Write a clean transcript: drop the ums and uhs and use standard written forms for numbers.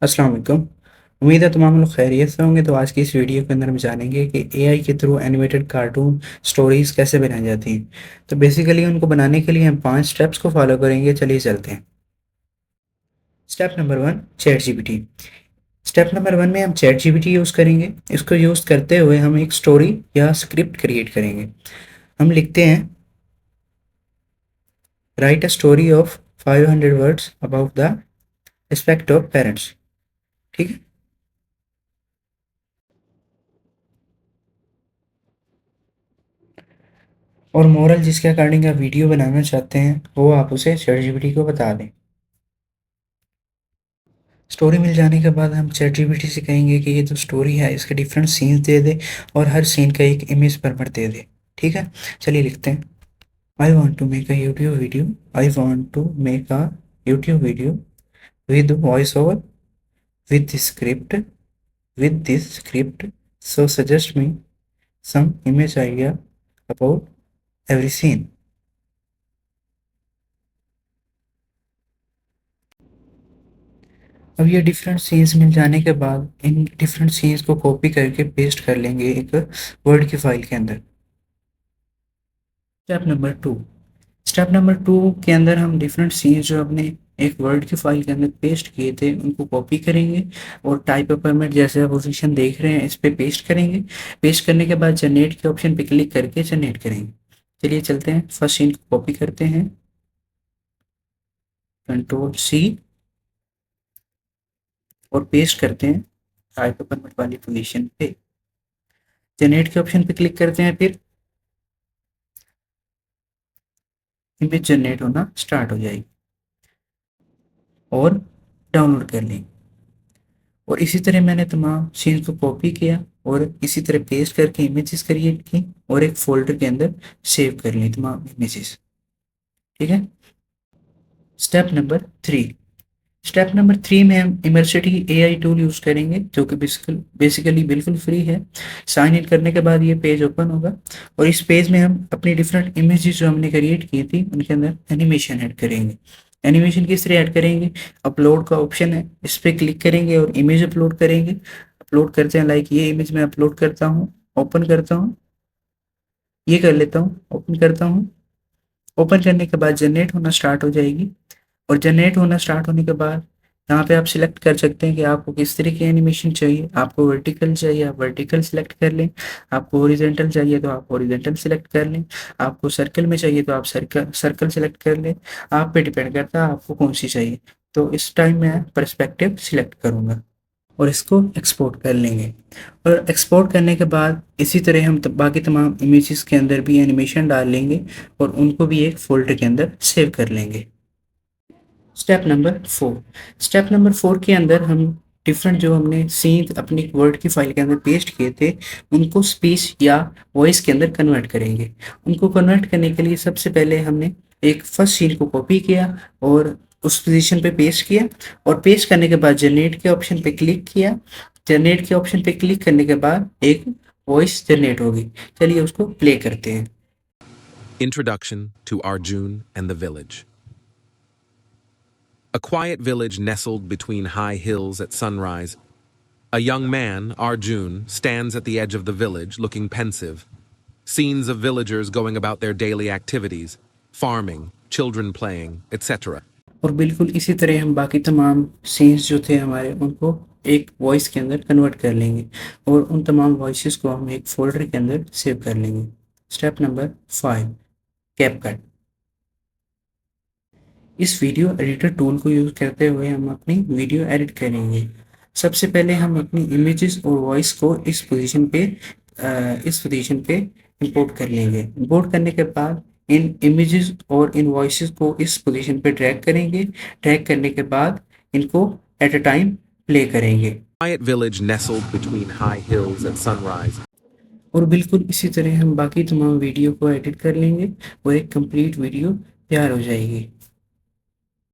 अस्सलाम वालेकुम। उम्मीद है तमाम लोग खैरियत से होंगे। तो आज की इस वीडियो के अंदर हम जानेंगे कि एआई के थ्रू एनिमेटेड कार्टून स्टोरीज़ कैसे बनाई जाती हैं। तो बेसिकली उनको बनाने के लिए हम 5 स्टेप्स को फॉलो करेंगे। चलिए चलते हैं। Step number 1, chat GPT. Step number 1 में हम चैट जीपीटी यूज़ करेंगे। इसको यूज़ करते हुए हम एक स्टोरी या स्क्रिप्ट क्रिएट करेंगे। हम लिखते हैं, right a story of 500 words about the respect of parents. ठीक है। और मोरल जिसके अकॉर्डिंग आप वीडियो बनाना चाहते हैं वो आप उसे चैटजीपीटी को बता दें। स्टोरी मिल जाने के बाद हम चैटजीपीटी से कहेंगे कि ये जो स्टोरी है इसके डिफरेंट सीन्स दे दे और हर सीन का एक इमेज परमिट दे दे। ठीक है। चलिए लिखते हैं, I want to make a YouTube video. I want to make a YouTube video with voice over, with this script so suggest me some image idea about every scene. अब ये different scenes मिल जाने के बाद इन different scenes को copy करके paste कर लेंगे एक वर्ड की फाइल के अंदर। Step number 2। स्टेप नंबर 2 के अंदर हम डिफरेंट सीन्स जो अपने एक वर्ड की फाइल के अंदर पेस्ट किए थे उनको कॉपी करेंगे और टाइप ऑफ फॉर्मेट जैसे आप पोजीशन देख रहे हैं इस पे पेस्ट करेंगे। पेस्ट करने के बाद जनरेट के ऑप्शन पे क्लिक करके जनरेट करेंगे। चलिए चलते हैं, फर्स्ट सीन को कॉपी करते हैं, कंट्रोल सी, और पेस्ट करते हैं टाइप ऑफ फॉर्मेट वाली पोजीशन पे। जनरेट के ऑप्शन पे क्लिक करते हैं, फिर इमेज जनरेट होना स्टार्ट हो जाएगी और डाउनलोड कर लेंगे। और इसी तरह मैंने तमाम सीन्स को कॉपी किया और इसी तरह पेस्ट करके इमेजेस क्रिएट की और एक फोल्डर के अंदर सेव कर ली तमाम इमेजेस। ठीक है। Step number 3। स्टेप नंबर 3 में हम इमर्सिटी एआई टूल यूज़ करेंगे जो कि बेसिकली बिल्कुल फ्री है। साइन इन करने के बाद ये पेज ओपन होगा और इस पेज में हम अपनी डिफरेंट इमेजेस जो हमने क्रिएट की थी उनके अंदर एनिमेशन ऐड करेंगे। एनिमेशन किस तरह ऐड करेंगे, अपलोड का ऑप्शन है, इस पर क्लिक करेंगे और इमेज अपलोड करेंगे। अपलोड करते हैं, लाइक ये इमेज मैं अपलोड करता हूँ, ओपन करता हूँ, ये कर लेता हूँ, ओपन करता हूँ। ओपन करने के बाद जनरेट होना स्टार्ट हो जाएगी और जनरेट होना स्टार्ट होने के बाद यहाँ पे आप सिलेक्ट कर सकते हैं कि आपको किस तरह की एनिमेशन चाहिए। आपको वर्टिकल चाहिए, आप वर्टिकल सिलेक्ट कर लें। आपको हॉरिजॉन्टल चाहिए तो आप हॉरिजॉन्टल सिलेक्ट कर लें। आपको सर्कल में चाहिए तो आप सर्कल सर्कल सिलेक्ट कर लें। आप पे डिपेंड करता है आपको कौन सी चाहिए। तो इस टाइम मैं पर्सपेक्टिव सिलेक्ट करूँगा और इसको एक्सपोर्ट कर लेंगे। और एक्सपोर्ट करने के बाद इसी तरह हम बाकी तमाम इमेजेस के अंदर भी एनिमेशन डाल लेंगे और उनको भी एक फोल्डर के अंदर सेव कर लेंगे। Step number 4। स्टेप नंबर 4 के अंदर हम डिफरेंट जो हमने सीन अपनी वर्ड की फाइल के अंदर पेस्ट किए थे उनको स्पीच या वॉइस के अंदर कन्वर्ट करेंगे। उनको कन्वर्ट करने के लिए सबसे पहले हमने एक फर्स्ट सीन को कॉपी किया और उस पोजीशन पे पेस्ट किया और पेस्ट करने के बाद जनरेट के ऑप्शन पे क्लिक किया। जनरेट के ऑप्शन पे क्लिक करने के बाद एक वॉइस जनरेट होगी। चलिए उसको प्ले करते हैं। Introduction to Arjun and the Village. A quiet village nestled between high hills at sunrise. A young man, Arjun, stands at the edge of the village looking pensive. Scenes of villagers going about their daily activities, farming, children playing, etc. और बिल्कुल इसी तरह हम बाकी तमाम scenes जो थे हमारे उनको एक वॉइस के अंदर कन्वर्ट कर लेंगे और उन तमाम वॉइसेस को हम एक फोल्डर के अंदर सेव कर लेंगे। Step number 5, CapCut. इस वीडियो एडिटर टूल को यूज़ करते हुए हम अपनी वीडियो एडिट करेंगे। सबसे पहले हम अपनी इमेजेस और वॉइस को इस पोजीशन पे इंपोर्ट कर लेंगे। इंपोर्ट करने के बाद इन इमेजेस और इन वॉइसेस को इस पोजीशन पे ड्रैग करेंगे। ड्रैग करने के बाद इनको एट अ टाइम प्ले करेंगे। Quiet village nestled between high hills at sunrise. और बिल्कुल इसी तरह हम बाकी तमाम वीडियो को एडिट कर लेंगे और एक कंप्लीट वीडियो तैयार हो जाएगी।